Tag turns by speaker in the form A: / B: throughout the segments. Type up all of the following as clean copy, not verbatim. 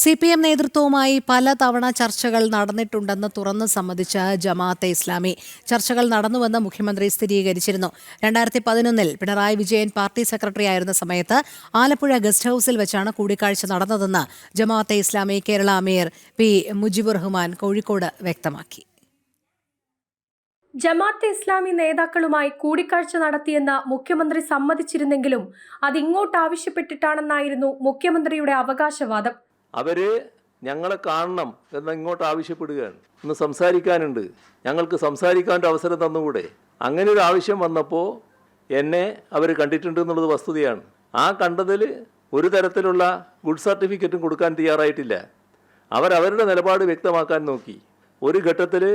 A: CPM നേതൃത്വവുമായി പലതവണ ചർച്ചകൾ നടന്നിട്ടുണ്ടെന്ന് തുറന്നു സമ്മതിച്ച ജമാഅത്തെ ഇസ്ലാമി. ചർച്ചകൾ നടന്നുവെന്ന് മുഖ്യമന്ത്രി സ്ഥിരീകരിച്ചിരുന്നു. 2011 പിണറായി വിജയൻ പാർട്ടി സെക്രട്ടറി ആയിരുന്ന സമയത്ത് ആലപ്പുഴ ഗസ്റ്റ് ഹൌസിൽ വെച്ചാണ് കൂടിക്കാഴ്ച നടന്നതെന്ന് ജമാഅത്തെ ഇസ്ലാമി കേരള അമീർ പി മുജിബുർ റഹ്മാൻ കോഴിക്കോട് വ്യക്തമാക്കി.
B: ജമാഅത്തെ ഇസ്ലാമി നേതാക്കളുമായി കൂടിക്കാഴ്ച നടത്തിയെന്ന് മുഖ്യമന്ത്രി സമ്മതിച്ചിരുന്നെങ്കിലും അതിങ്ങോട്ട് ആവശ്യപ്പെട്ടിട്ടാണെന്നായിരുന്നു മുഖ്യമന്ത്രിയുടെ അവകാശവാദം.
C: അവര് ഞങ്ങളെ കാണണം എന്ന് ഇങ്ങോട്ട് ആവശ്യപ്പെടുകയാണ്. ഒന്ന് സംസാരിക്കാനുണ്ട്, ഞങ്ങൾക്ക് സംസാരിക്കാൻ അവസരം തന്നുകൂടെ? അങ്ങനെ ഒരു ആവശ്യം വന്നപ്പോൾ എന്നെ അവർ കണ്ടിട്ടുണ്ട് എന്നുള്ളത് വസ്തുതയാണ്. ആ കണ്ടതിൽ ഒരു തരത്തിലുള്ള ഗുഡ് സർട്ടിഫിക്കറ്റും കൊടുക്കാൻ തയ്യാറായിട്ടില്ല. അവരവരുടെ നിലപാട് വ്യക്തമാക്കാൻ നോക്കി. ഒരു ഘട്ടത്തിൽ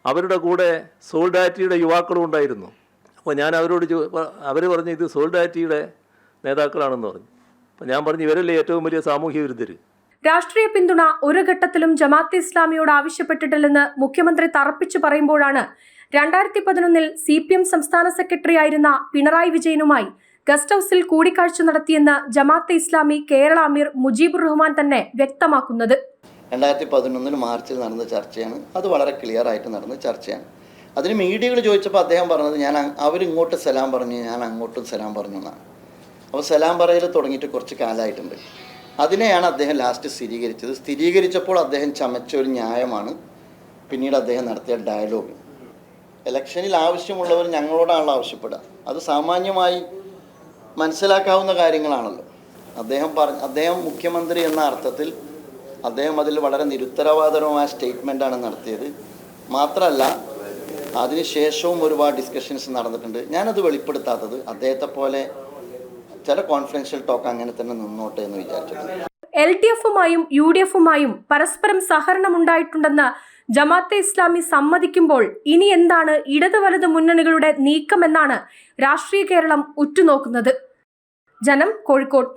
C: അവരുടെ കൂടെ സോൾഡാറ്റിയുടെ യുവാക്കളും ഉണ്ടായിരുന്നു. അപ്പോൾ ഞാൻ അവരോട് അവർ പറഞ്ഞു ഇത് സോൾഡാറ്റിയുടെ നേതാക്കളാണെന്ന് പറഞ്ഞു. അപ്പോൾ ഞാൻ പറഞ്ഞു ഇവരല്ലേ ഏറ്റവും വലിയ സാമൂഹ്യ വിരുദ്ധർ.
B: രാഷ്ട്രീയ പിന്തുണ ഒരു ഘട്ടത്തിലും ജമാഅത്തെ ഇസ്ലാമിയോട് ആവശ്യപ്പെട്ടിട്ടില്ലെന്ന് മുഖ്യമന്ത്രി തറപ്പിച്ചു പറയുമ്പോഴാണ് 2011 CPM സംസ്ഥാന സെക്രട്ടറി ആയിരുന്ന പിണറായി വിജയനുമായി ഗസ്റ്റ് ഹൌസിൽ കൂടിക്കാഴ്ച നടത്തിയെന്ന് ജമാഅത്തെ ഇസ്ലാമി കേരള അമീർ മുജീബുർ റഹ്മാൻ തന്നെ വ്യക്തമാക്കുന്നത്.
D: 2011 മാർച്ചിൽ നടന്ന ചർച്ചയാണ്. അത് വളരെ ക്ലിയർ ആയിട്ട് നടന്ന ചർച്ചയാണ്. അതിന് മീഡിയകൾ ചോദിച്ചപ്പോൾ അദ്ദേഹം പറഞ്ഞത് അവരിങ്ങോട്ട് സലാം പറഞ്ഞു, ഞാൻ അങ്ങോട്ടും സലാം പറഞ്ഞു എന്നാണ്. അപ്പോൾ സലാം പറയൽ തുടങ്ങിയിട്ട് കുറച്ച് കാലമായിട്ടുണ്ട്. അതിനെയാണ് അദ്ദേഹം ലാസ്റ്റ് സ്ഥിരീകരിച്ചത്. സ്ഥിരീകരിച്ചപ്പോൾ അദ്ദേഹം ചമച്ച ഒരു ന്യായമാണ് പിന്നീട് അദ്ദേഹം നടത്തിയ ഡയലോഗ്. ഇലക്ഷനിൽ ആവശ്യമുള്ളവർ ഞങ്ങളോടാണല്ലോ ആവശ്യപ്പെടുക. അത് സാമാന്യമായി മനസ്സിലാക്കാവുന്ന കാര്യങ്ങളാണല്ലോ. അദ്ദേഹം മുഖ്യമന്ത്രി എന്ന അർത്ഥത്തിൽ അദ്ദേഹം അതിൽ വളരെ നിരുത്തരവാദപരമായ സ്റ്റേറ്റ്മെൻറ്റാണ് നടത്തിയത്. മാത്രമല്ല അതിനുശേഷവും ഒരുപാട് ഡിസ്കഷൻസ് നടന്നിട്ടുണ്ട്. ഞാനത് വെളിപ്പെടുത്താത്തത് അദ്ദേഹത്തെ പോലെ ചില കോൺഫിഡൻഷ്യൽ ടോക്ക് അങ്ങനെ തന്നെ നിന്നോട്ടെ എന്ന് വിചാരിച്ചിട്ടുണ്ട്.
B: LDFുമായും UDFുമായും പരസ്പരം സഹകരണമുണ്ടായിട്ടുണ്ടെന്ന് ജമാഅത്തെ ഇസ്ലാമി സമ്മതിക്കുമ്പോൾ ഇനി എന്താണ് ഇടത് വലത് മുന്നണികളുടെ നീക്കമെന്നാണ് രാഷ്ട്രീയ കേരളം ഉറ്റുനോക്കുന്നത്. ജനം, കോഴിക്കോട്.